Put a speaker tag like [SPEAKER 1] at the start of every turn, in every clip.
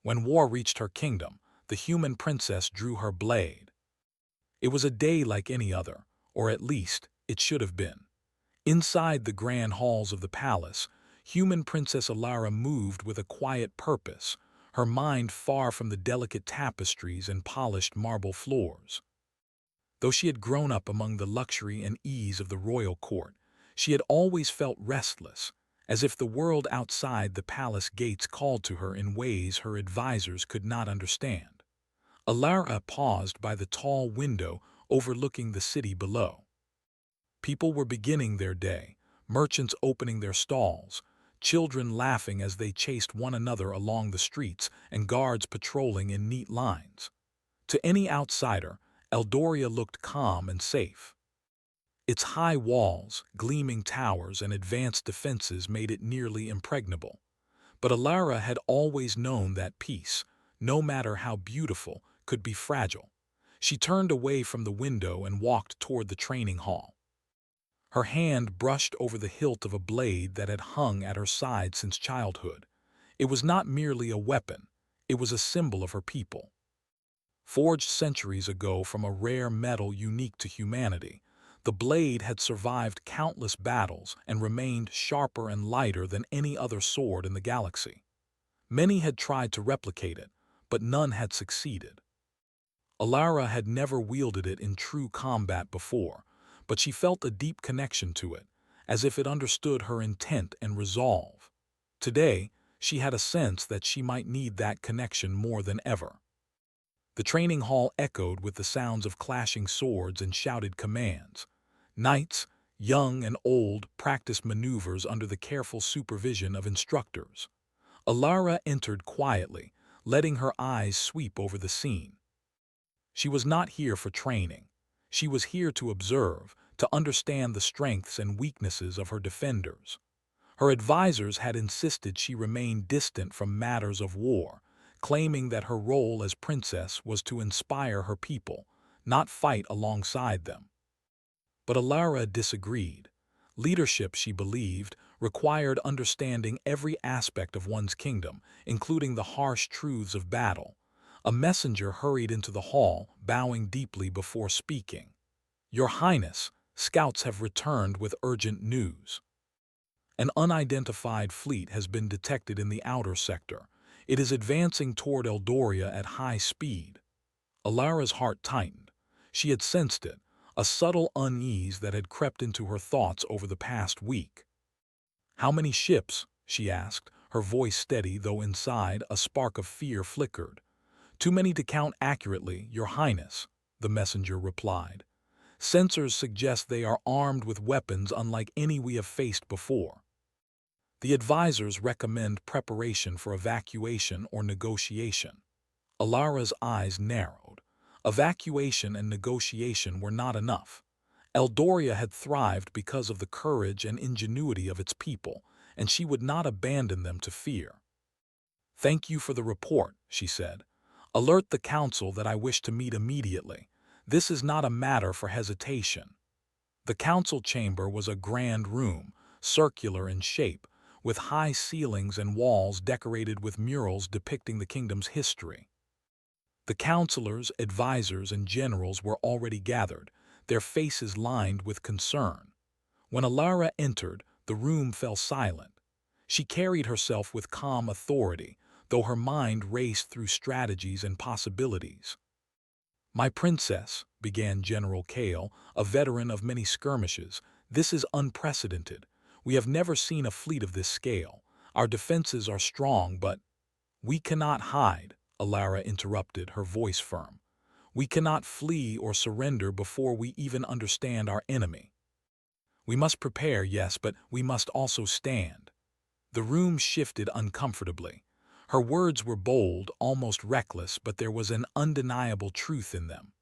[SPEAKER 1] When war reached her kingdom, the human princess drew her blade. It was a day like any other, or at least, it should have been. Inside the grand halls of the palace, human Princess Alara moved with a quiet purpose, her mind far from the delicate tapestries and polished marble floors. Though she had grown up among the luxury and ease of the royal court, she had always felt restless, as if the world outside the palace gates called to her in ways her advisors could not understand. Alara paused by the tall window overlooking the city below. People were beginning their day, merchants opening their stalls, children laughing as they chased one another along the streets, and guards patrolling in neat lines. To any outsider, Eldoria looked calm and safe. Its high walls, gleaming towers, and advanced defenses made it nearly impregnable. But Alara had always known that peace, no matter how beautiful, could be fragile. She turned away from the window and walked toward the training hall. Her hand brushed over the hilt of a blade that had hung at her side since childhood. It was not merely a weapon, it was a symbol of her people. Forged centuries ago from a rare metal unique to humanity, the blade had survived countless battles and remained sharper and lighter than any other sword in the galaxy. Many had tried to replicate it, but none had succeeded. Alara had never wielded it in true combat before, but she felt a deep connection to it, as if it understood her intent and resolve. Today, she had a sense that she might need that connection more than ever. The training hall echoed with the sounds of clashing swords and shouted commands. Knights, young and old, practiced maneuvers under the careful supervision of instructors. Alara entered quietly, letting her eyes sweep over the scene. She was not here for training. She was here to observe, to understand the strengths and weaknesses of her defenders. Her advisors had insisted she remain distant from matters of war, claiming that her role as princess was to inspire her people, not fight alongside them. But Alara disagreed. Leadership, she believed, required understanding every aspect of one's kingdom, including the harsh truths of battle. A messenger hurried into the hall, bowing deeply before speaking. "Your Highness, scouts have returned with urgent news. An unidentified fleet has been detected in the outer sector. It is advancing toward Eldoria at high speed." Alara's heart tightened. She had sensed it, a subtle unease that had crept into her thoughts over the past week. "How many ships?" she asked, her voice steady, though inside a spark of fear flickered. "Too many to count accurately, Your Highness," the messenger replied. "Sensors suggest they are armed with weapons unlike any we have faced before. The advisors recommend preparation for evacuation or negotiation." Alara's eyes narrowed. Evacuation and negotiation were not enough. Eldoria had thrived because of the courage and ingenuity of its people, and she would not abandon them to fear. "Thank you for the report," she said. "Alert the council that I wish to meet immediately. This is not a matter for hesitation." The council chamber was a grand room, circular in shape, with high ceilings and walls decorated with murals depicting the kingdom's history. The counselors, advisors, and generals were already gathered, their faces lined with concern. When Alara entered, the room fell silent. She carried herself with calm authority, though her mind raced through strategies and possibilities. "My princess," began General Kale, a veteran of many skirmishes, "this is unprecedented. We have never seen a fleet of this scale. Our defenses are strong, but—" "We cannot hide," Alara interrupted, her voice firm. "We cannot flee or surrender before we even understand our enemy. We must prepare, yes, but we must also stand." The room shifted uncomfortably. Her words were bold, almost reckless, but there was an undeniable truth in them.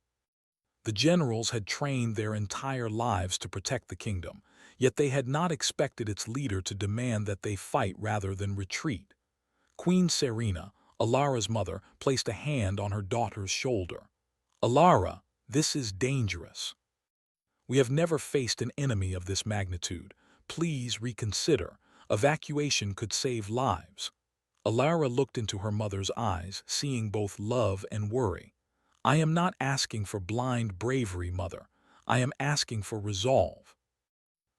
[SPEAKER 1] The generals had trained their entire lives to protect the kingdom, yet they had not expected its leader to demand that they fight rather than retreat. Queen Serena, Alara's mother, placed a hand on her daughter's shoulder. "Alara, this is dangerous. We have never faced an enemy of this magnitude. Please reconsider. Evacuation could save lives." Alara looked into her mother's eyes, seeing both love and worry. "I am not asking for blind bravery, Mother. I am asking for resolve.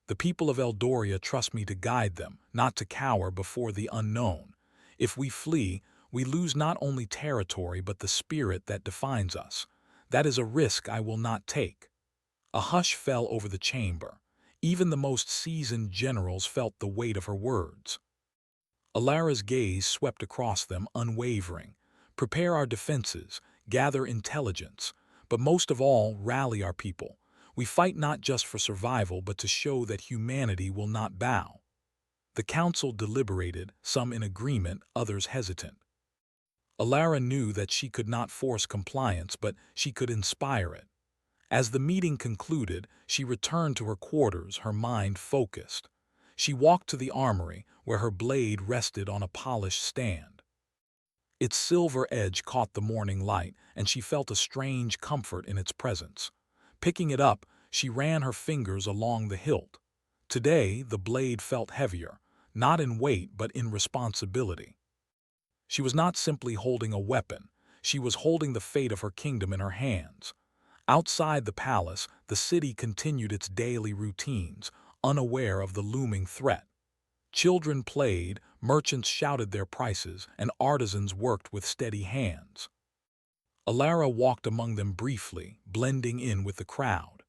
[SPEAKER 1] The people of Eldoria trust me to guide them, not to cower before the unknown. If we flee, we lose not only territory but the spirit that defines us. That is a risk I will not take." A hush fell over the chamber. Even the most seasoned generals felt the weight of her words. Alara's gaze swept across them, unwavering. "Prepare our defenses, gather intelligence, but most of all, rally our people. We fight not just for survival, but to show that humanity will not bow." The council deliberated, some in agreement, others hesitant. Alara knew that she could not force compliance, but she could inspire it. As the meeting concluded, she returned to her quarters, her mind focused. She walked to the armory, where her blade rested on a polished stand. Its silver edge caught the morning light, and she felt a strange comfort in its presence. Picking it up, she ran her fingers along the hilt. Today, the blade felt heavier, not in weight but in responsibility. She was not simply holding a weapon, she was holding the fate of her kingdom in her hands. Outside the palace, the city continued its daily routines, unaware of the looming threat. Children played, merchants shouted their prices, and artisans worked with steady hands. Alara walked among them briefly, blending in with the crowd.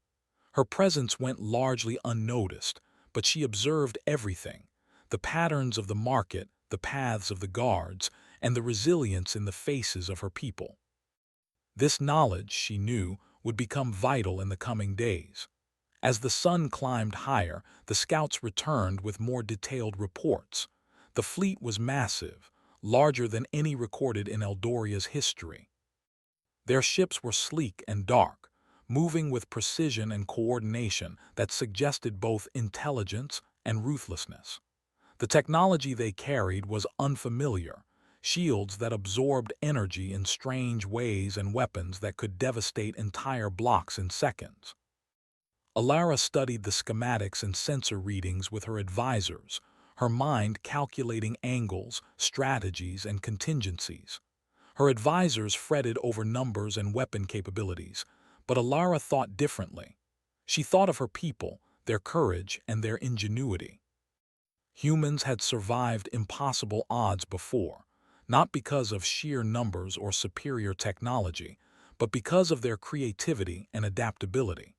[SPEAKER 1] Her presence went largely unnoticed, but she observed everything: the patterns of the market, the paths of the guards, and the resilience in the faces of her people. This knowledge, she knew, would become vital in the coming days. As the sun climbed higher, the scouts returned with more detailed reports. The fleet was massive, larger than any recorded in Eldoria's history. Their ships were sleek and dark, moving with precision and coordination that suggested both intelligence and ruthlessness. The technology they carried was unfamiliar: shields that absorbed energy in strange ways and weapons that could devastate entire blocks in seconds. Alara studied the schematics and sensor readings with her advisors, her mind calculating angles, strategies, and contingencies. Her advisors fretted over numbers and weapon capabilities, but Alara thought differently. She thought of her people, their courage, and their ingenuity. Humans had survived impossible odds before, not because of sheer numbers or superior technology, but because of their creativity and adaptability.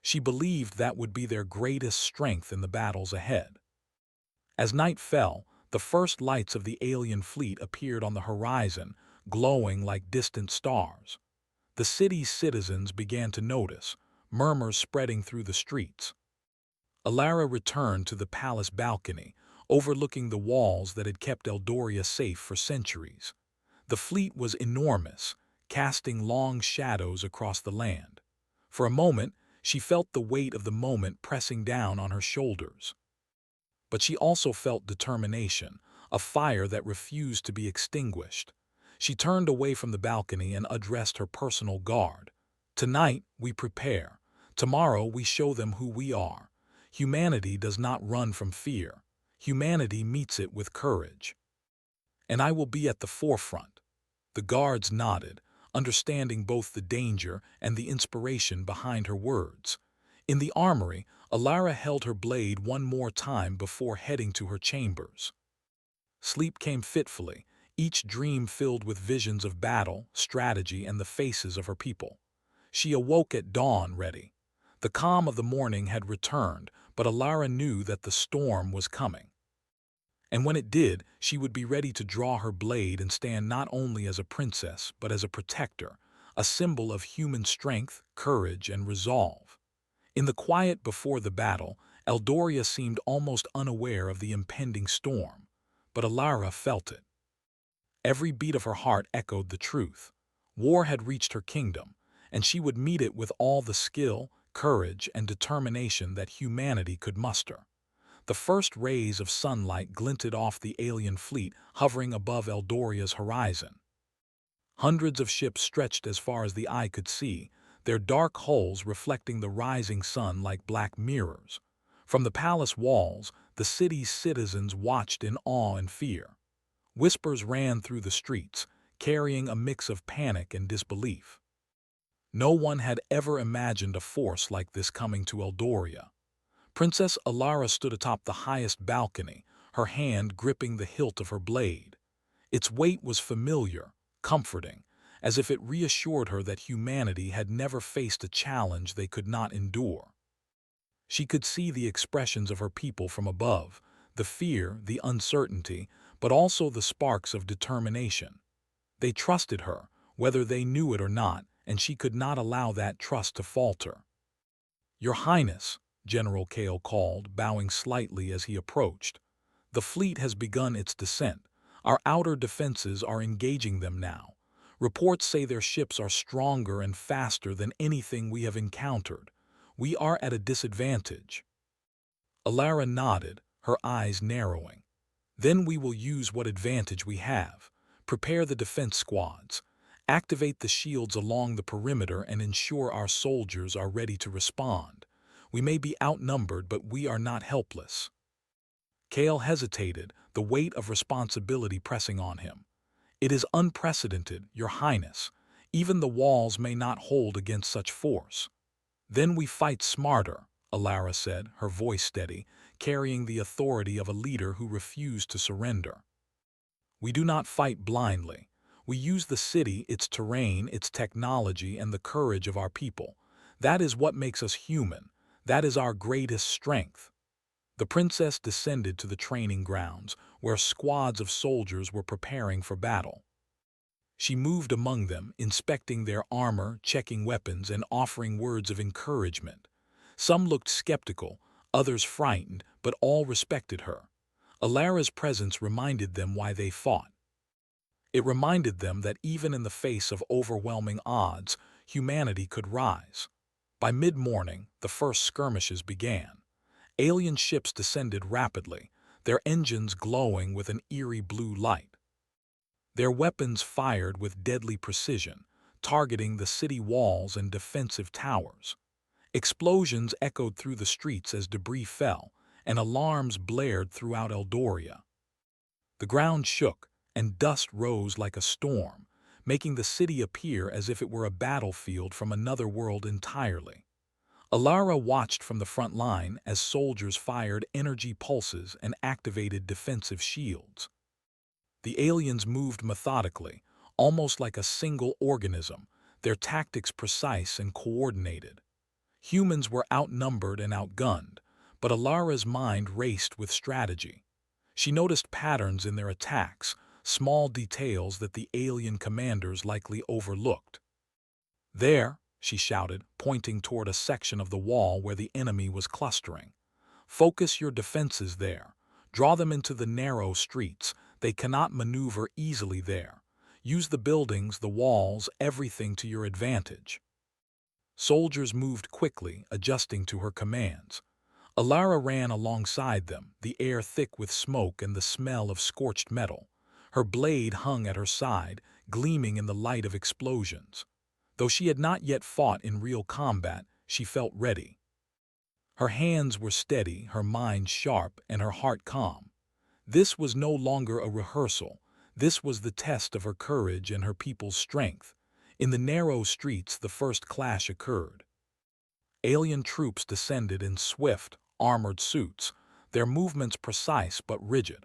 [SPEAKER 1] She believed that would be their greatest strength in the battles ahead. As night fell, the first lights of the alien fleet appeared on the horizon, glowing like distant stars. The city's citizens began to notice, murmurs spreading through the streets. Alara returned to the palace balcony, overlooking the walls that had kept Eldoria safe for centuries. The fleet was enormous, casting long shadows across the land. For a moment, she felt the weight of the moment pressing down on her shoulders. But she also felt determination, a fire that refused to be extinguished. She turned away from the balcony and addressed her personal guard. "Tonight, we prepare. Tomorrow, we show them who we are. Humanity does not run from fear. Humanity meets it with courage. And I will be at the forefront." The guards nodded, understanding both the danger and the inspiration behind her words. In the armory, Alara held her blade one more time before heading to her chambers. Sleep came fitfully, each dream filled with visions of battle, strategy, and the faces of her people. She awoke at dawn, ready. The calm of the morning had returned, but Alara knew that the storm was coming. And when it did, she would be ready to draw her blade and stand not only as a princess, but as a protector, a symbol of human strength, courage, and resolve. In the quiet before the battle, Eldoria seemed almost unaware of the impending storm, but Alara felt it. Every beat of her heart echoed the truth. War had reached her kingdom, and she would meet it with all the skill, courage, and determination that humanity could muster. The first rays of sunlight glinted off the alien fleet hovering above Eldoria's horizon. Hundreds of ships stretched as far as the eye could see, their dark hulls reflecting the rising sun like black mirrors. From the palace walls, the city's citizens watched in awe and fear. Whispers ran through the streets, carrying a mix of panic and disbelief. No one had ever imagined a force like this coming to Eldoria. Princess Alara stood atop the highest balcony, her hand gripping the hilt of her blade. Its weight was familiar, comforting, as if it reassured her that humanity had never faced a challenge they could not endure. She could see the expressions of her people from above, the fear, the uncertainty, but also the sparks of determination. They trusted her, whether they knew it or not, and she could not allow that trust to falter. "Your Highness," General Kale called, bowing slightly as he approached. "The fleet has begun its descent. Our outer defenses are engaging them now. Reports say their ships are stronger and faster than anything we have encountered. We are at a disadvantage." Alara nodded, her eyes narrowing. "Then we will use what advantage we have. Prepare the defense squads. Activate the shields along the perimeter and ensure our soldiers are ready to respond. We may be outnumbered, but we are not helpless." Kale hesitated, the weight of responsibility pressing on him. "It is unprecedented, Your Highness. Even the walls may not hold against such force." "Then we fight smarter," Alara said, her voice steady, carrying the authority of a leader who refused to surrender. "We do not fight blindly. We use the city, its terrain, its technology, and the courage of our people. That is what makes us human. That is our greatest strength." The princess descended to the training grounds, where squads of soldiers were preparing for battle. She moved among them, inspecting their armor, checking weapons, and offering words of encouragement. Some looked skeptical, others frightened, but all respected her. Alara's presence reminded them why they fought. It reminded them that even in the face of overwhelming odds, humanity could rise. By mid-morning, the first skirmishes began. Alien ships descended rapidly, their engines glowing with an eerie blue light. Their weapons fired with deadly precision, targeting the city walls and defensive towers. Explosions echoed through the streets as debris fell, and alarms blared throughout Eldoria. The ground shook, and dust rose like a storm, making the city appear as if it were a battlefield from another world entirely. Alara watched from the front line as soldiers fired energy pulses and activated defensive shields. The aliens moved methodically, almost like a single organism, their tactics precise and coordinated. Humans were outnumbered and outgunned, but Alara's mind raced with strategy. She noticed patterns in their attacks, small details that the alien commanders likely overlooked. "There," she shouted, pointing toward a section of the wall where the enemy was clustering. "Focus your defenses there. Draw them into the narrow streets. They cannot maneuver easily there. Use the buildings, the walls, everything to your advantage." Soldiers moved quickly, adjusting to her commands. Alara ran alongside them, the air thick with smoke and the smell of scorched metal. Her blade hung at her side, gleaming in the light of explosions. Though she had not yet fought in real combat, she felt ready. Her hands were steady, her mind sharp, and her heart calm. This was no longer a rehearsal. This was the test of her courage and her people's strength. In the narrow streets, the first clash occurred. Alien troops descended in swift, armored suits, their movements precise but rigid.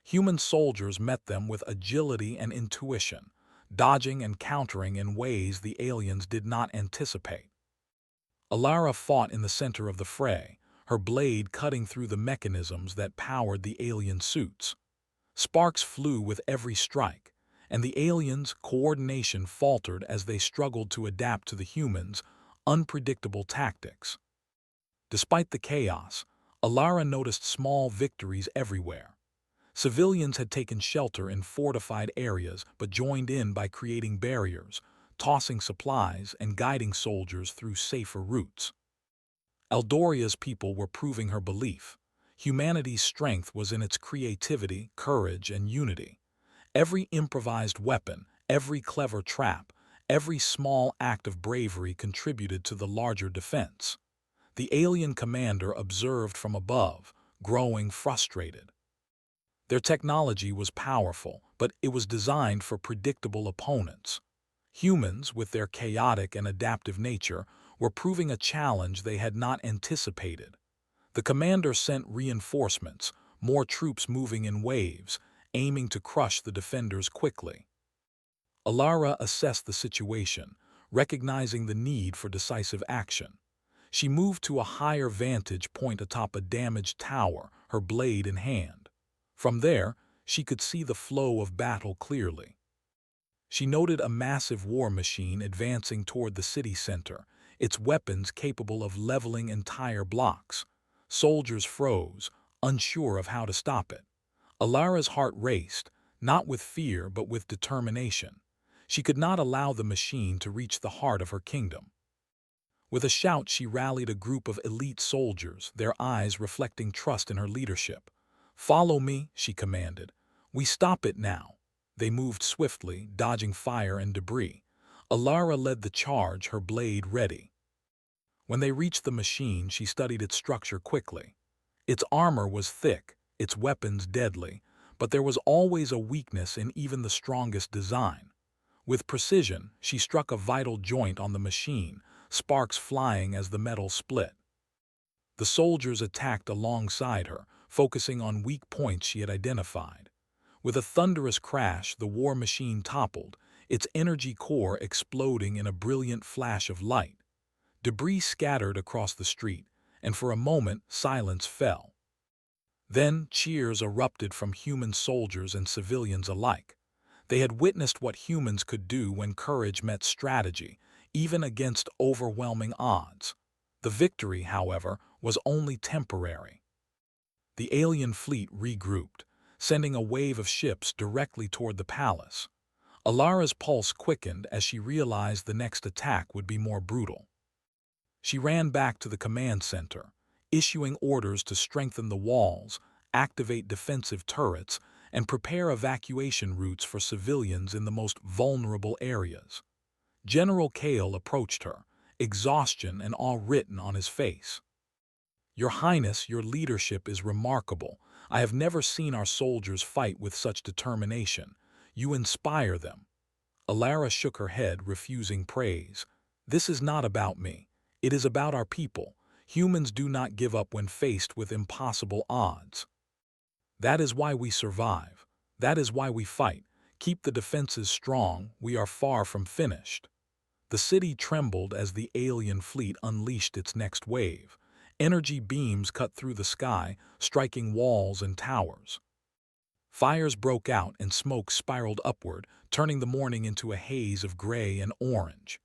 [SPEAKER 1] Human soldiers met them with agility and intuition, dodging and countering in ways the aliens did not anticipate. Alara fought in the center of the fray, her blade cutting through the mechanisms that powered the alien suits. Sparks flew with every strike, and the aliens' coordination faltered as they struggled to adapt to the humans' unpredictable tactics. Despite the chaos, Alara noticed small victories everywhere. Civilians had taken shelter in fortified areas but joined in by creating barriers, tossing supplies, and guiding soldiers through safer routes. Eldoria's people were proving her belief. Humanity's strength was in its creativity, courage, and unity. Every improvised weapon, every clever trap, every small act of bravery contributed to the larger defense. The alien commander observed from above, growing frustrated. Their technology was powerful, but it was designed for predictable opponents. Humans, with their chaotic and adaptive nature, were proving a challenge they had not anticipated. The commander sent reinforcements, more troops moving in waves, aiming to crush the defenders quickly. Alara assessed the situation, recognizing the need for decisive action. She moved to a higher vantage point atop a damaged tower, her blade in hand. From there, she could see the flow of battle clearly. She noted a massive war machine advancing toward the city center, its weapons capable of leveling entire blocks. Soldiers froze, unsure of how to stop it. Alara's heart raced, not with fear but with determination. She could not allow the machine to reach the heart of her kingdom. With a shout, she rallied a group of elite soldiers, their eyes reflecting trust in her leadership. "Follow me," she commanded. "We stop it now." They moved swiftly, dodging fire and debris. Alara led the charge, her blade ready. When they reached the machine, she studied its structure quickly. Its armor was thick, its weapons deadly, but there was always a weakness in even the strongest design. With precision, she struck a vital joint on the machine, sparks flying as the metal split. The soldiers attacked alongside her, focusing on weak points she had identified. With a thunderous crash, the war machine toppled, its energy core exploding in a brilliant flash of light. Debris scattered across the street, and for a moment silence fell. Then cheers erupted from human soldiers and civilians alike. They had witnessed what humans could do when courage met strategy, even against overwhelming odds. The victory, however, was only temporary. The alien fleet regrouped, sending a wave of ships directly toward the palace. Alara's pulse quickened as she realized the next attack would be more brutal. She ran back to the command center, issuing orders to strengthen the walls, activate defensive turrets, and prepare evacuation routes for civilians in the most vulnerable areas. General Kale approached her, exhaustion and awe written on his face. "Your Highness, your leadership is remarkable. I have never seen our soldiers fight with such determination. You inspire them." Alara shook her head, refusing praise. "This is not about me. It is about our people. Humans do not give up when faced with impossible odds. That is why we survive. That is why we fight. Keep the defenses strong. We are far from finished." The city trembled as the alien fleet unleashed its next wave. Energy beams cut through the sky, striking walls and towers. Fires broke out and smoke spiraled upward, turning the morning into a haze of gray and orange.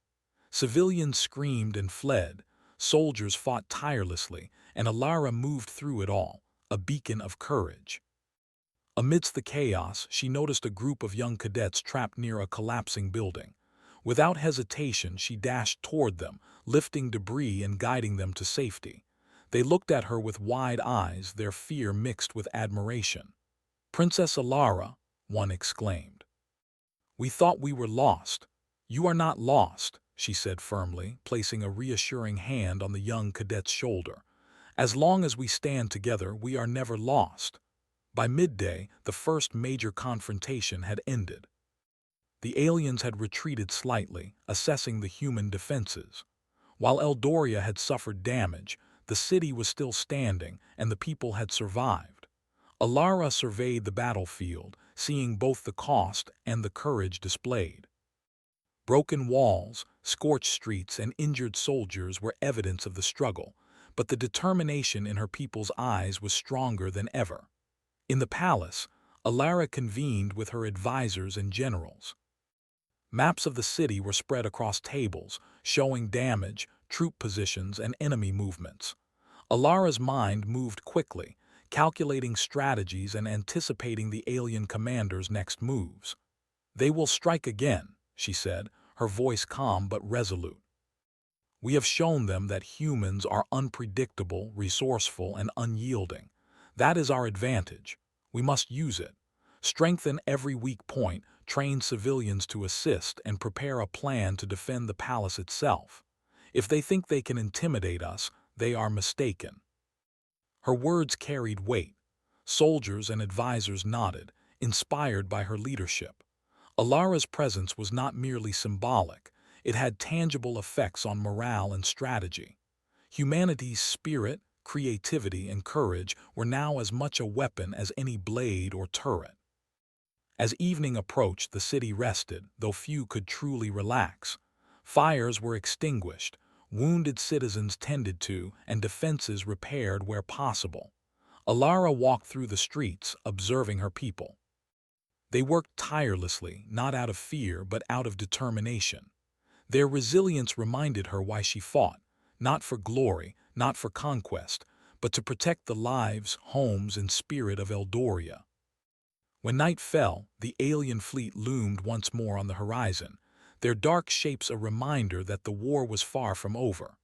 [SPEAKER 1] Civilians screamed and fled. Soldiers fought tirelessly, and Alara moved through it all, a beacon of courage. Amidst the chaos, she noticed a group of young cadets trapped near a collapsing building. Without hesitation, she dashed toward them, lifting debris and guiding them to safety. They looked at her with wide eyes, their fear mixed with admiration. "Princess Alara," one exclaimed. "We thought we were lost." "You are not lost," she said firmly, placing a reassuring hand on the young cadet's shoulder. "As long as we stand together, we are never lost." By midday, the first major confrontation had ended. The aliens had retreated slightly, assessing the human defenses. While Eldoria had suffered damage, the city was still standing, and the people had survived. Alara surveyed the battlefield, seeing both the cost and the courage displayed. Broken walls, scorched streets, and injured soldiers were evidence of the struggle, but the determination in her people's eyes was stronger than ever. In the palace, Alara convened with her advisors and generals. Maps of the city were spread across tables, showing damage, troop positions, and enemy movements. Alara's mind moved quickly, calculating strategies and anticipating the alien commander's next moves. "They will strike again," she said, her voice calm but resolute. "We have shown them that humans are unpredictable, resourceful, and unyielding. That is our advantage. We must use it. Strengthen every weak point, train civilians to assist, and prepare a plan to defend the palace itself. If they think they can intimidate us, they are mistaken." Her words carried weight. Soldiers and advisors nodded, inspired by her leadership. Alara's presence was not merely symbolic, it had tangible effects on morale and strategy. Humanity's spirit, creativity, and courage were now as much a weapon as any blade or turret. As evening approached, the city rested, though few could truly relax. Fires were extinguished, wounded citizens tended to, and defenses repaired where possible. Alara walked through the streets, observing her people. They worked tirelessly, not out of fear but out of determination. Their resilience reminded her why she fought, not for glory, not for conquest, but to protect the lives, homes, and spirit of Eldoria. When night fell, the alien fleet loomed once more on the horizon, their dark shapes a reminder that the war was far from over.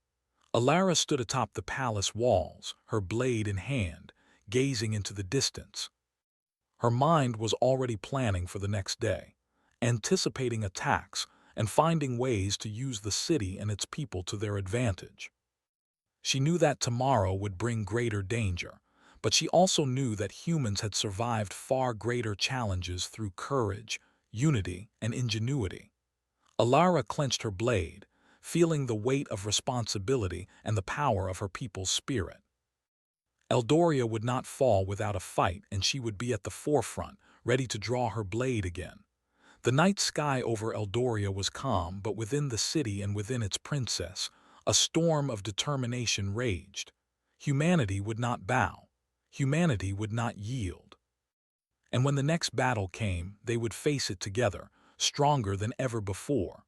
[SPEAKER 1] Alara stood atop the palace walls, her blade in hand, gazing into the distance. Her mind was already planning for the next day, anticipating attacks and finding ways to use the city and its people to their advantage. She knew that tomorrow would bring greater danger, but she also knew that humans had survived far greater challenges through courage, unity, and ingenuity. Alara clenched her blade, feeling the weight of responsibility and the power of her people's spirit. Eldoria would not fall without a fight, and she would be at the forefront, ready to draw her blade again. The night sky over Eldoria was calm, but within the city and within its princess, a storm of determination raged. Humanity would not bow. Humanity would not yield. And when the next battle came, they would face it together, stronger than ever before.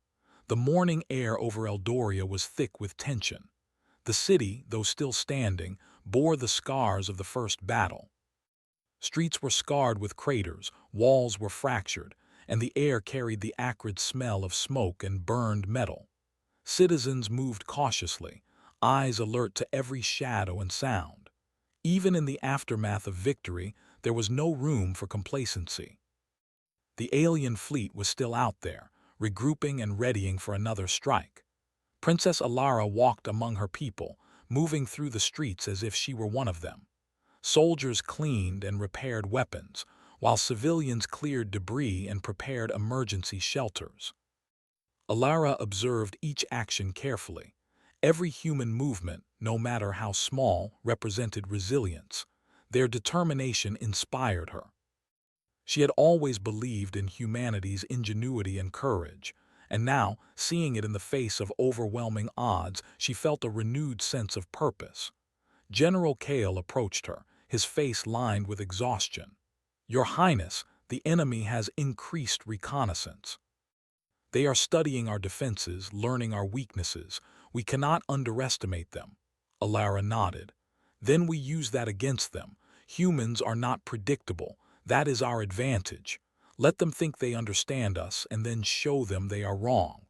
[SPEAKER 1] The morning air over Eldoria was thick with tension. The city, though still standing, bore the scars of the first battle. Streets were scarred with craters, walls were fractured, and the air carried the acrid smell of smoke and burned metal. Citizens moved cautiously, eyes alert to every shadow and sound. Even in the aftermath of victory, there was no room for complacency. The alien fleet was still out there, regrouping and readying for another strike. Princess Alara walked among her people, moving through the streets as if she were one of them. Soldiers cleaned and repaired weapons, while civilians cleared debris and prepared emergency shelters. Alara observed each action carefully. Every human movement, no matter how small, represented resilience. Their determination inspired her. She had always believed in humanity's ingenuity and courage, and now, seeing it in the face of overwhelming odds, she felt a renewed sense of purpose. General Kale approached her, his face lined with exhaustion. "Your Highness, the enemy has increased reconnaissance. They are studying our defenses, learning our weaknesses. We cannot underestimate them." Alara nodded. "Then we use that against them. Humans are not predictable. That is our advantage. Let them think they understand us, and then show them they are wrong."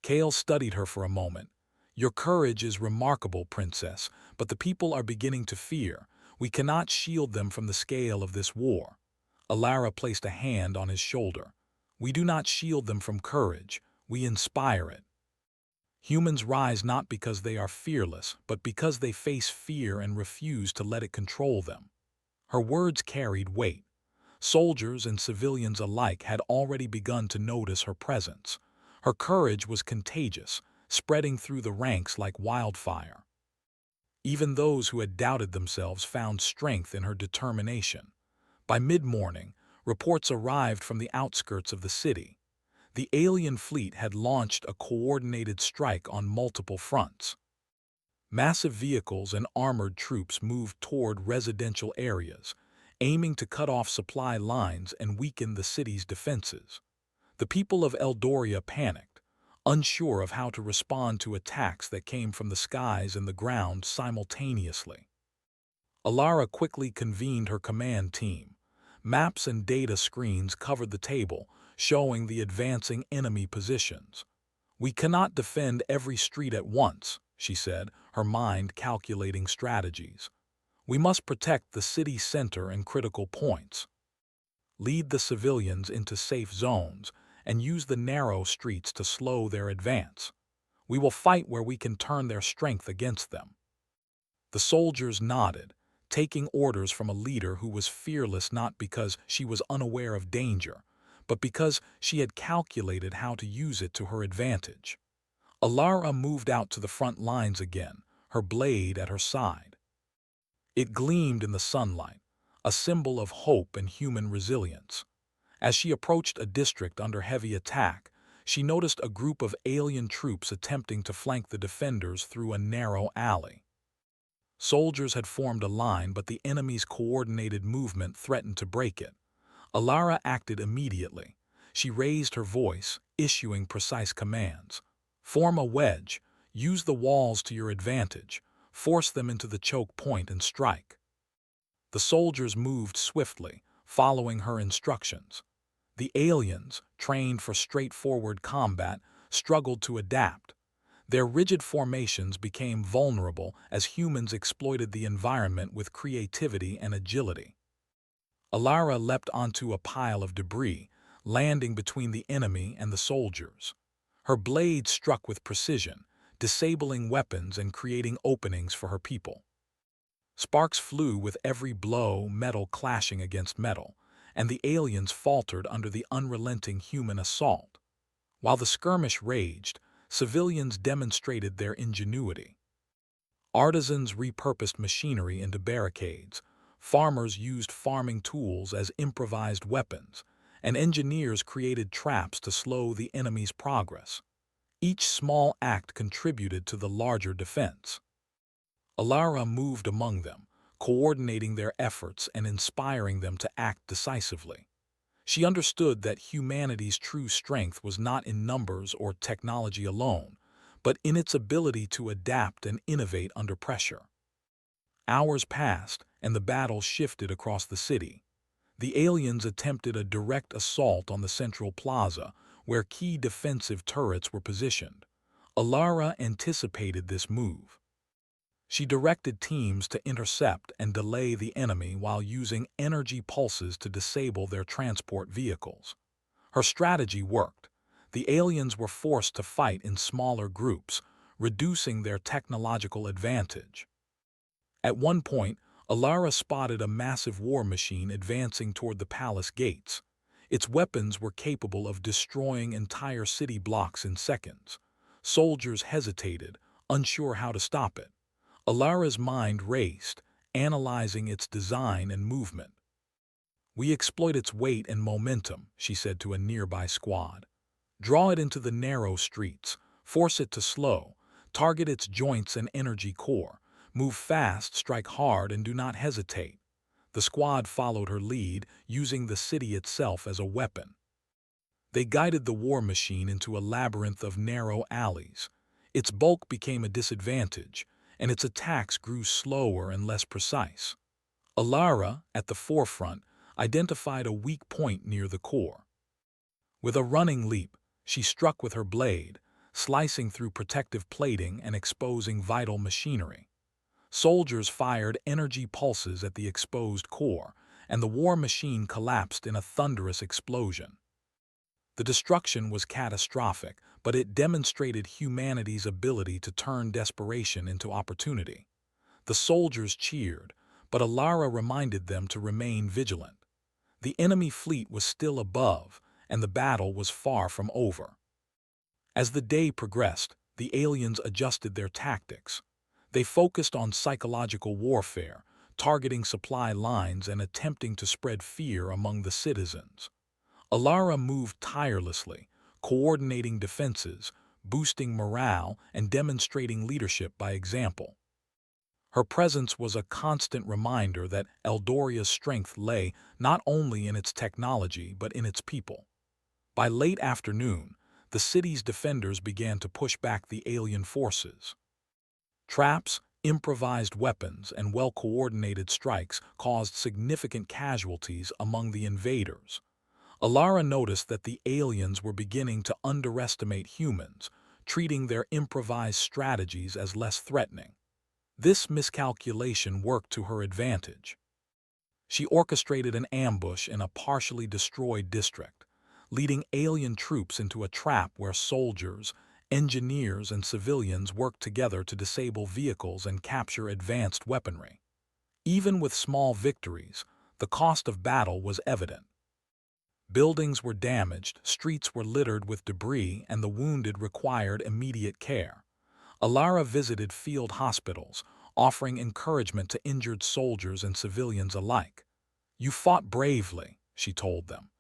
[SPEAKER 1] Kale studied her for a moment. "Your courage is remarkable, Princess, but the people are beginning to fear. We cannot shield them from the scale of this war." Alara placed a hand on his shoulder. "We do not shield them from courage, we inspire it. Humans rise not because they are fearless, but because they face fear and refuse to let it control them." Her words carried weight. Soldiers and civilians alike had already begun to notice her presence. Her courage was contagious, spreading through the ranks like wildfire. Even those who had doubted themselves found strength in her determination. By mid-morning, reports arrived from the outskirts of the city. The alien fleet had launched a coordinated strike on multiple fronts. Massive vehicles and armored troops moved toward residential areas, aiming to cut off supply lines and weaken the city's defenses. The people of Eldoria panicked, unsure of how to respond to attacks that came from the skies and the ground simultaneously. Alara quickly convened her command team. Maps and data screens covered the table, showing the advancing enemy positions. "We cannot defend every street at once," she said, her mind calculating strategies. "We must protect the city center and critical points. Lead the civilians into safe zones and use the narrow streets to slow their advance. We will fight where we can turn their strength against them." The soldiers nodded, taking orders from a leader who was fearless not because she was unaware of danger, but because she had calculated how to use it to her advantage. Alara moved out to the front lines again, her blade at her side. It gleamed in the sunlight, a symbol of hope and human resilience. As she approached a district under heavy attack, she noticed a group of alien troops attempting to flank the defenders through a narrow alley. Soldiers had formed a line, but the enemy's coordinated movement threatened to break it. Alara acted immediately. She raised her voice, issuing precise commands. Form a wedge, use the walls to your advantage, force them into the choke point and strike. The soldiers moved swiftly, following her instructions. The aliens, trained for straightforward combat, struggled to adapt. Their rigid formations became vulnerable as humans exploited the environment with creativity and agility. Alara leapt onto a pile of debris, landing between the enemy and the soldiers. Her blade struck with precision, disabling weapons and creating openings for her people. Sparks flew with every blow, metal clashing against metal, and the aliens faltered under the unrelenting human assault. While the skirmish raged, civilians demonstrated their ingenuity. Artisans repurposed machinery into barricades, farmers used farming tools as improvised weapons, and engineers created traps to slow the enemy's progress. Each small act contributed to the larger defense. Alara moved among them, coordinating their efforts and inspiring them to act decisively. She understood that humanity's true strength was not in numbers or technology alone, but in its ability to adapt and innovate under pressure. Hours passed, and the battle shifted across the city. The aliens attempted a direct assault on the central plaza, where key defensive turrets were positioned. Alara anticipated this move. She directed teams to intercept and delay the enemy while using energy pulses to disable their transport vehicles. Her strategy worked. The aliens were forced to fight in smaller groups, reducing their technological advantage. At one point, Alara spotted a massive war machine advancing toward the palace gates. Its weapons were capable of destroying entire city blocks in seconds. Soldiers hesitated, unsure how to stop it. Alara's mind raced, analyzing its design and movement. "We exploit its weight and momentum," she said to a nearby squad. "Draw it into the narrow streets, force it to slow, target its joints and energy core, move fast, strike hard, and do not hesitate." The squad followed her lead, using the city itself as a weapon. They guided the war machine into a labyrinth of narrow alleys. Its bulk became a disadvantage, and its attacks grew slower and less precise. Alara, at the forefront, identified a weak point near the core. With a running leap, she struck with her blade, slicing through protective plating and exposing vital machinery. Soldiers fired energy pulses at the exposed core, and the war machine collapsed in a thunderous explosion. The destruction was catastrophic, but it demonstrated humanity's ability to turn desperation into opportunity. The soldiers cheered, but Alara reminded them to remain vigilant. The enemy fleet was still above, and the battle was far from over. As the day progressed, the aliens adjusted their tactics. They focused on psychological warfare, targeting supply lines and attempting to spread fear among the citizens. Alara moved tirelessly, coordinating defenses, boosting morale, and demonstrating leadership by example. Her presence was a constant reminder that Eldoria's strength lay not only in its technology but in its people. By late afternoon, the city's defenders began to push back the alien forces. Traps, improvised weapons, and well-coordinated strikes caused significant casualties among the invaders. Alara noticed that the aliens were beginning to underestimate humans, treating their improvised strategies as less threatening. This miscalculation worked to her advantage. She orchestrated an ambush in a partially destroyed district, leading alien troops into a trap where soldiers, engineers, and civilians worked together to disable vehicles and capture advanced weaponry. Even with small victories, the cost of battle was evident. Buildings were damaged, streets were littered with debris, and the wounded required immediate care. Alara visited field hospitals, offering encouragement to injured soldiers and civilians alike. "You fought bravely," she told them.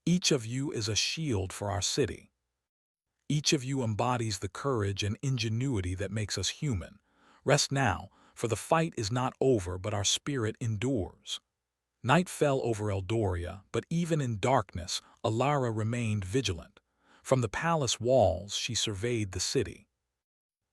[SPEAKER 1] "Each of you is a shield for our city. Each of you embodies the courage and ingenuity that makes us human. Rest now, for the fight is not over, but our spirit endures." Night fell over Eldoria, but even in darkness, Alara remained vigilant. From the palace walls, she surveyed the city.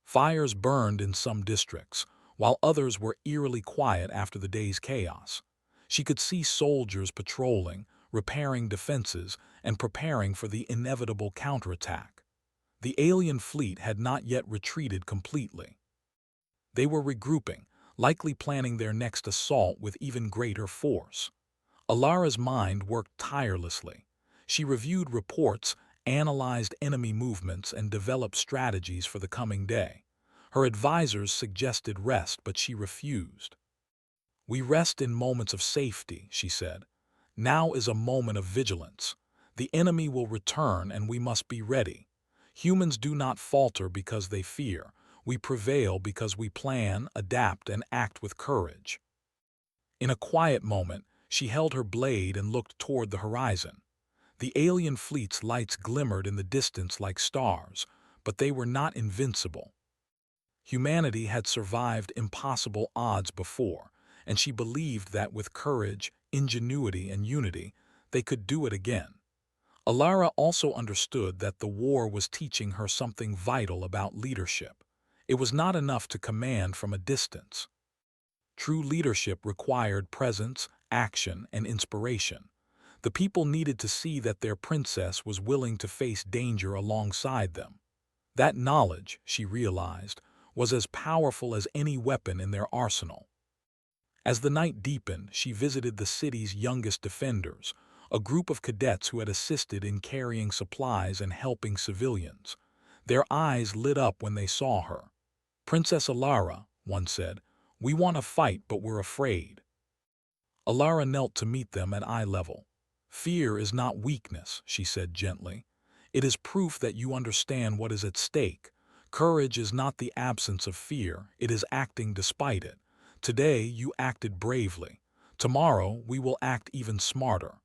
[SPEAKER 1] Fires burned in some districts, while others were eerily quiet after the day's chaos. She could see soldiers patrolling, repairing defenses, and preparing for the inevitable counterattack. The alien fleet had not yet retreated completely. They were regrouping, likely planning their next assault with even greater force. Alara's mind worked tirelessly. She reviewed reports, analyzed enemy movements, and developed strategies for the coming day. Her advisors suggested rest, but she refused. "We rest in moments of safety," she said. "Now is a moment of vigilance. The enemy will return, and we must be ready. Humans do not falter because they fear. We prevail because we plan, adapt, and act with courage." In a quiet moment, she held her blade and looked toward the horizon. The alien fleet's lights glimmered in the distance like stars, but they were not invincible. Humanity had survived impossible odds before, and she believed that with courage, ingenuity, and unity, they could do it again. Alara also understood that the war was teaching her something vital about leadership. It was not enough to command from a distance. True leadership required presence, action, and inspiration. The people needed to see that their princess was willing to face danger alongside them. That knowledge, she realized, was as powerful as any weapon in their arsenal. As the night deepened, she visited the city's youngest defenders, a group of cadets who had assisted in carrying supplies and helping civilians. Their eyes lit up when they saw her. "Princess Alara," one said, "we want to fight, but we're afraid." Alara knelt to meet them at eye level. "Fear is not weakness," she said gently. "It is proof that you understand what is at stake. Courage is not the absence of fear, it is acting despite it. Today you acted bravely. Tomorrow we will act even smarter.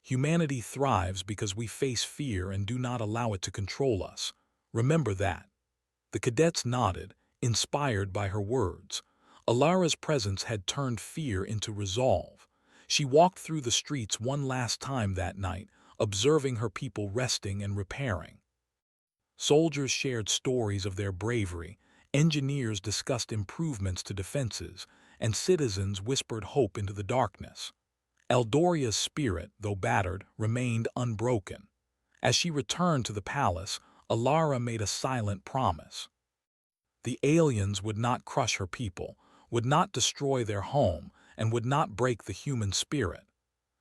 [SPEAKER 1] Humanity thrives because we face fear and do not allow it to control us. Remember that." The cadets nodded, inspired by her words. Alara's presence had turned fear into resolve. She walked through the streets one last time that night, observing her people resting and repairing. Soldiers shared stories of their bravery, engineers discussed improvements to defenses, and citizens whispered hope into the darkness. Eldoria's spirit, though battered, remained unbroken. As she returned to the palace, Alara made a silent promise. The aliens would not crush her people, would not destroy their home, and would not break the human spirit.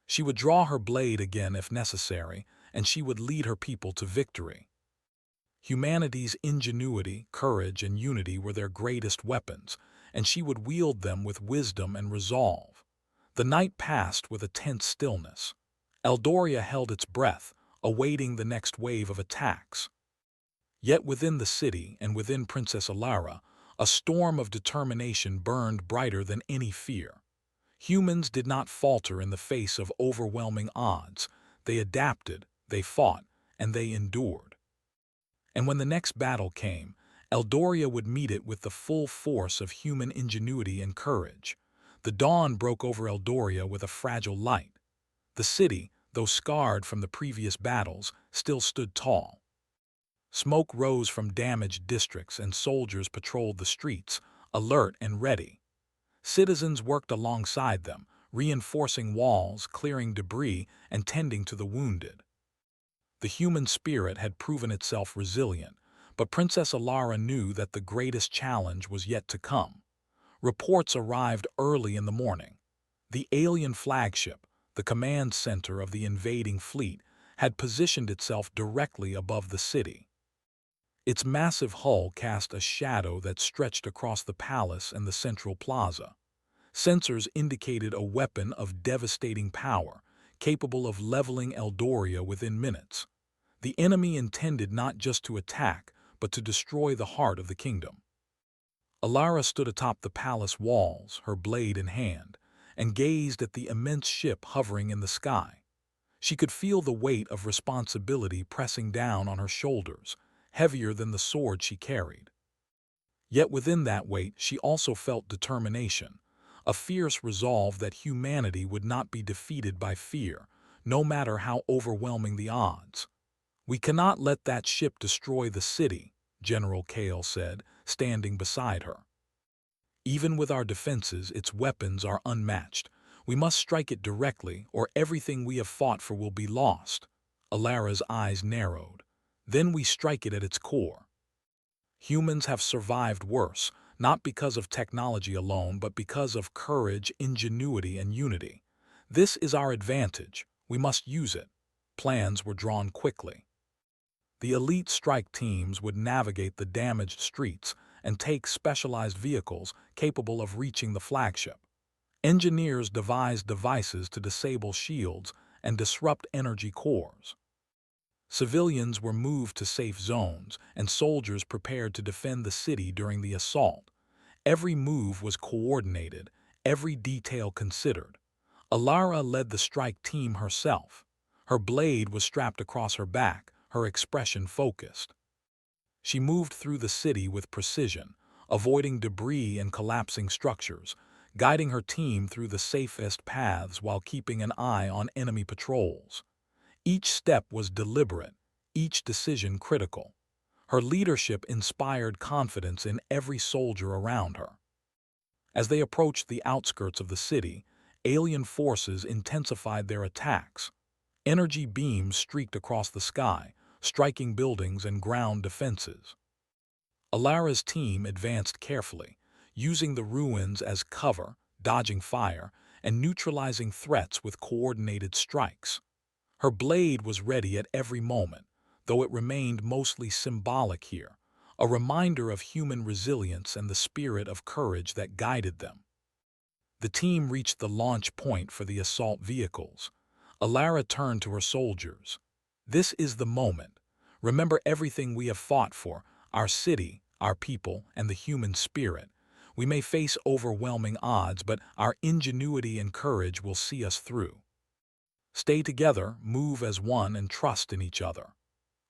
[SPEAKER 1] She would draw her blade again if necessary, and she would lead her people to victory. Humanity's ingenuity, courage, and unity were their greatest weapons, and she would wield them with wisdom and resolve. The night passed with a tense stillness. Eldoria held its breath, awaiting the next wave of attacks. Yet within the city and within Princess Alara, a storm of determination burned brighter than any fear. Humans did not falter in the face of overwhelming odds. They adapted, they fought, and they endured. And when the next battle came, Eldoria would meet it with the full force of human ingenuity and courage. The dawn broke over Eldoria with a fragile light. The city, though scarred from the previous battles, still stood tall. Smoke rose from damaged districts and soldiers patrolled the streets, alert and ready. Citizens worked alongside them, reinforcing walls, clearing debris, and tending to the wounded. The human spirit had proven itself resilient, but Princess Alara knew that the greatest challenge was yet to come. Reports arrived early in the morning. The alien flagship, the command center of the invading fleet, had positioned itself directly above the city. Its massive hull cast a shadow that stretched across the palace and the central plaza. Sensors indicated a weapon of devastating power, capable of leveling Eldoria within minutes. The enemy intended not just to attack, but to destroy the heart of the kingdom. Alara stood atop the palace walls, her blade in hand, and gazed at the immense ship hovering in the sky. She could feel the weight of responsibility pressing down on her shoulders, heavier than the sword she carried. Yet within that weight she also felt determination, a fierce resolve that humanity would not be defeated by fear, no matter how overwhelming the odds. "We cannot let that ship destroy the city," General Kale said, standing beside her. "Even with our defenses, its weapons are unmatched. We must strike it directly, or everything we have fought for will be lost." Alara's eyes narrowed. "Then we strike it at its core. Humans have survived worse, not because of technology alone, but because of courage, ingenuity, and unity. This is our advantage. We must use it." Plans were drawn quickly. The elite strike teams would navigate the damaged streets and take specialized vehicles capable of reaching the flagship. Engineers devised devices to disable shields and disrupt energy cores. Civilians were moved to safe zones, and soldiers prepared to defend the city during the assault. Every move was coordinated, every detail considered. Alara led the strike team herself. Her blade was strapped across her back, her expression focused. She moved through the city with precision, avoiding debris and collapsing structures, guiding her team through the safest paths while keeping an eye on enemy patrols. Each step was deliberate, each decision critical. Her leadership inspired confidence in every soldier around her. As they approached the outskirts of the city, alien forces intensified their attacks. Energy beams streaked across the sky, striking buildings and ground defenses. Alara's team advanced carefully, using the ruins as cover, dodging fire, and neutralizing threats with coordinated strikes. Her blade was ready at every moment, though it remained mostly symbolic here, a reminder of human resilience and the spirit of courage that guided them. The team reached the launch point for the assault vehicles. Alara turned to her soldiers. "This is the moment. Remember everything we have fought for, our city, our people, and the human spirit. We may face overwhelming odds, but our ingenuity and courage will see us through. Stay together, move as one, and trust in each other."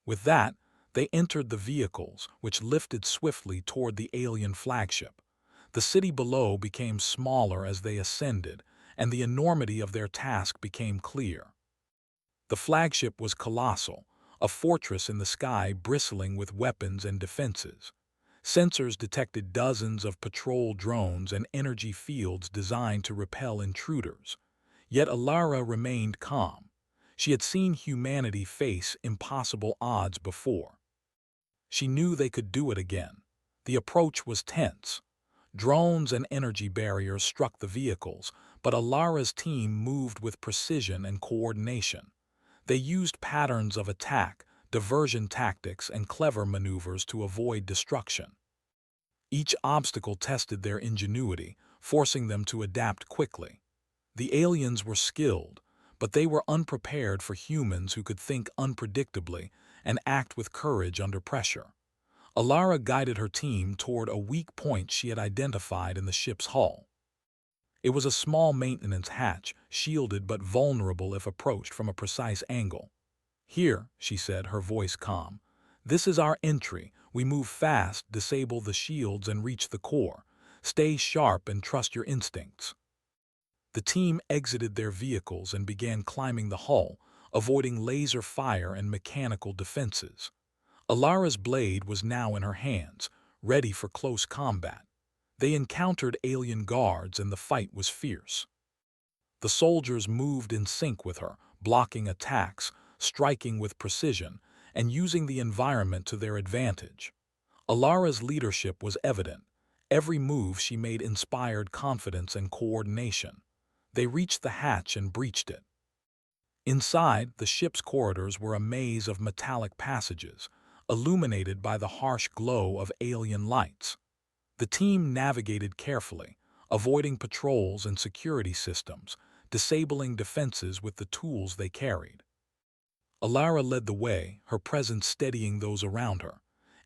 [SPEAKER 1] With that, they entered the vehicles, which lifted swiftly toward the alien flagship. The city below became smaller as they ascended, and the enormity of their task became clear. The flagship was colossal, a fortress in the sky bristling with weapons and defenses. Sensors detected dozens of patrol drones and energy fields designed to repel intruders. Yet Alara remained calm. She had seen humanity face impossible odds before. She knew they could do it again. The approach was tense. Drones and energy barriers struck the vehicles, but Alara's team moved with precision and coordination. They used patterns of attack, diversion tactics, and clever maneuvers to avoid destruction. Each obstacle tested their ingenuity, forcing them to adapt quickly. The aliens were skilled, but they were unprepared for humans who could think unpredictably and act with courage under pressure. Alara guided her team toward a weak point she had identified in the ship's hull. It was a small maintenance hatch, shielded but vulnerable if approached from a precise angle. "Here," she said, her voice calm. "This is our entry. We move fast, disable the shields, and reach the core. Stay sharp and trust your instincts." The team exited their vehicles and began climbing the hull, avoiding laser fire and mechanical defenses. Alara's blade was now in her hands, ready for close combat. They encountered alien guards and the fight was fierce. The soldiers moved in sync with her, blocking attacks, striking with precision, and using the environment to their advantage. Alara's leadership was evident. Every move she made inspired confidence and coordination. They reached the hatch and breached it. Inside, the ship's corridors were a maze of metallic passages, illuminated by the harsh glow of alien lights. The team navigated carefully, avoiding patrols and security systems, disabling defenses with the tools they carried. Alara led the way, her presence steadying those around her.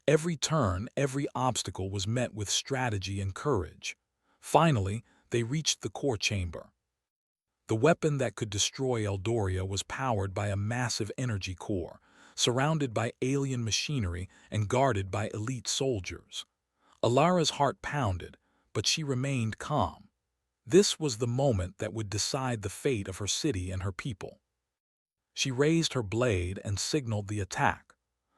[SPEAKER 1] Every turn, every obstacle was met with strategy and courage. Finally, they reached the core chamber. The weapon that could destroy Eldoria was powered by a massive energy core, surrounded by alien machinery and guarded by elite soldiers. Alara's heart pounded, but she remained calm. This was the moment that would decide the fate of her city and her people. She raised her blade and signaled the attack.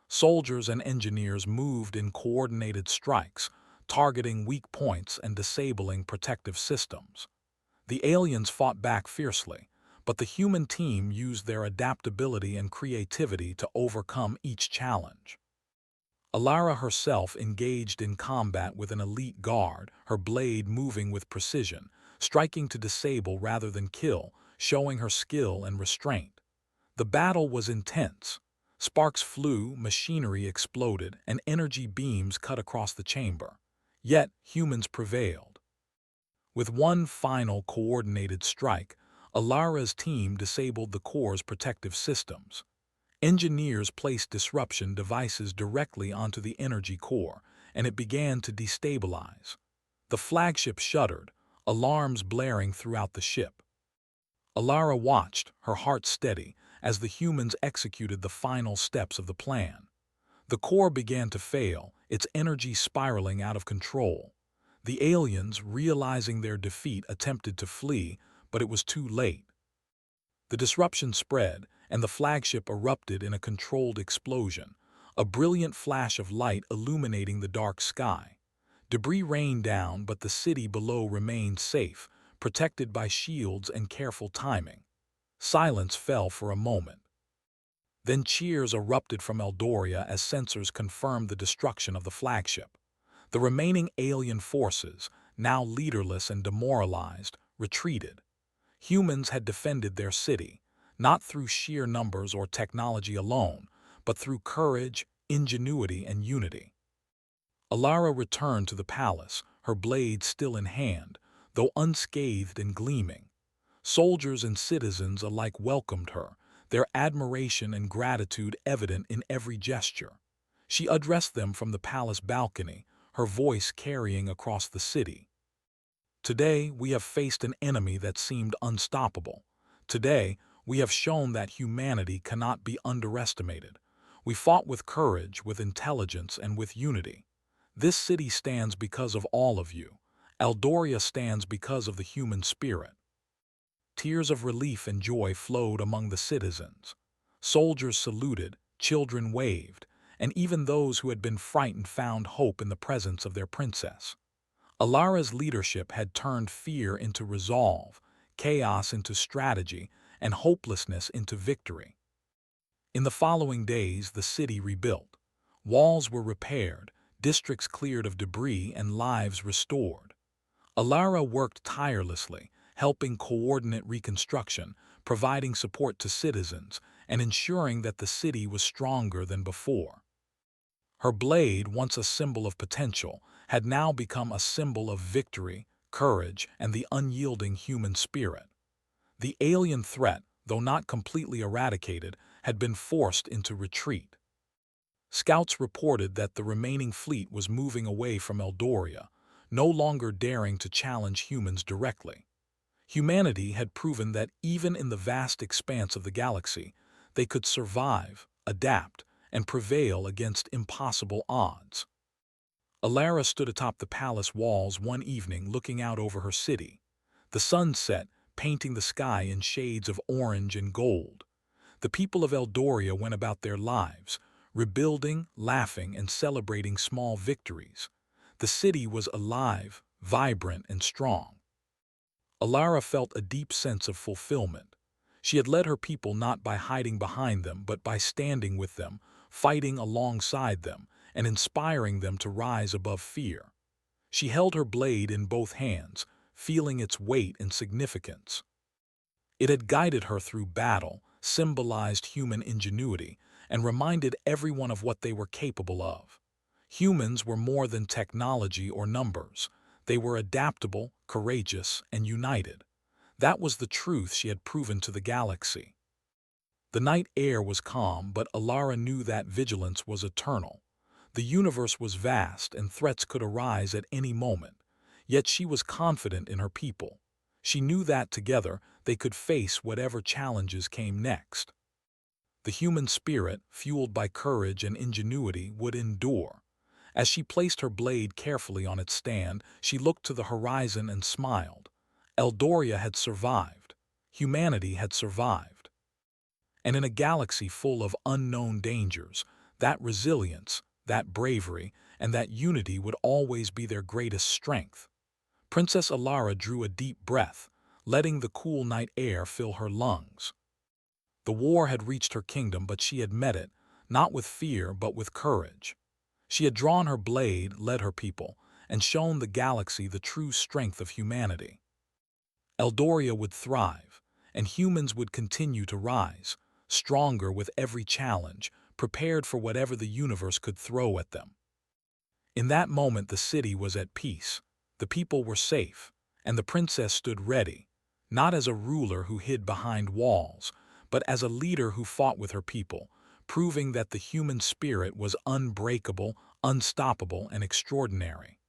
[SPEAKER 1] Soldiers and engineers moved in coordinated strikes, targeting weak points and disabling protective systems. The aliens fought back fiercely, but the human team used their adaptability and creativity to overcome each challenge. Alara herself engaged in combat with an elite guard, her blade moving with precision, striking to disable rather than kill, showing her skill and restraint. The battle was intense. Sparks flew, machinery exploded, and energy beams cut across the chamber. Yet, humans prevailed. With one final coordinated strike, Alara's team disabled the core's protective systems. Engineers placed disruption devices directly onto the energy core, and it began to destabilize. The flagship shuddered, alarms blaring throughout the ship. Alara watched, her heart steady, as the humans executed the final steps of the plan. The core began to fail, its energy spiraling out of control. The aliens, realizing their defeat, attempted to flee, but it was too late. The disruption spread, and the flagship erupted in a controlled explosion, a brilliant flash of light illuminating the dark sky. Debris rained down, but the city below remained safe, protected by shields and careful timing. Silence fell for a moment. Then cheers erupted from Eldoria as sensors confirmed the destruction of the flagship. The remaining alien forces, now leaderless and demoralized, retreated. Humans had defended their city, not through sheer numbers or technology alone, but through courage, ingenuity, and unity. Alara returned to the palace, her blade still in hand, though unscathed and gleaming. Soldiers and citizens alike welcomed her, their admiration and gratitude evident in every gesture. She addressed them from the palace balcony, her voice carrying across the city. Today, we have faced an enemy that seemed unstoppable. Today, we have shown that humanity cannot be underestimated. We fought with courage, with intelligence, and with unity. This city stands because of all of you. Eldoria stands because of the human spirit. Tears of relief and joy flowed among the citizens. Soldiers saluted, children waved, and even those who had been frightened found hope in the presence of their princess. Alara's leadership had turned fear into resolve, chaos into strategy, and hopelessness into victory. In the following days, the city rebuilt. Walls were repaired, districts cleared of debris, and lives restored. Alara worked tirelessly, helping coordinate reconstruction, providing support to citizens, and ensuring that the city was stronger than before. Her blade, once a symbol of potential, had now become a symbol of victory, courage, and the unyielding human spirit. The alien threat, though not completely eradicated, had been forced into retreat. Scouts reported that the remaining fleet was moving away from Eldoria, no longer daring to challenge humans directly. Humanity had proven that even in the vast expanse of the galaxy, they could survive, adapt, and prevail against impossible odds. Alara stood atop the palace walls one evening looking out over her city. The sun set, painting the sky in shades of orange and gold. The people of Eldoria went about their lives, rebuilding, laughing, and celebrating small victories. The city was alive, vibrant, and strong. Alara felt a deep sense of fulfillment. She had led her people not by hiding behind them, but by standing with them, fighting alongside them, and inspiring them to rise above fear. She held her blade in both hands, feeling its weight and significance. It had guided her through battle, symbolized human ingenuity, and reminded everyone of what they were capable of. Humans were more than technology or numbers. They were adaptable, courageous, and united. That was the truth she had proven to the galaxy. The night air was calm, but Alara knew that vigilance was eternal. The universe was vast, and threats could arise at any moment. Yet she was confident in her people. She knew that together they could face whatever challenges came next. The human spirit, fueled by courage and ingenuity, would endure. As she placed her blade carefully on its stand, she looked to the horizon and smiled. Eldoria had survived. Humanity had survived. And in a galaxy full of unknown dangers, that resilience, that bravery, and that unity would always be their greatest strength. Princess Alara drew a deep breath, letting the cool night air fill her lungs. The war had reached her kingdom, but she had met it, not with fear but with courage. She had drawn her blade, led her people, and shown the galaxy the true strength of humanity. Eldoria would thrive, and humans would continue to rise, stronger with every challenge, prepared for whatever the universe could throw at them. In that moment the city was at peace, the people were safe, and the princess stood ready, not as a ruler who hid behind walls, but as a leader who fought with her people, proving that the human spirit was unbreakable, unstoppable, and extraordinary.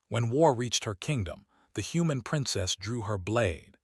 [SPEAKER 1] When war reached her kingdom, the human princess drew her blade.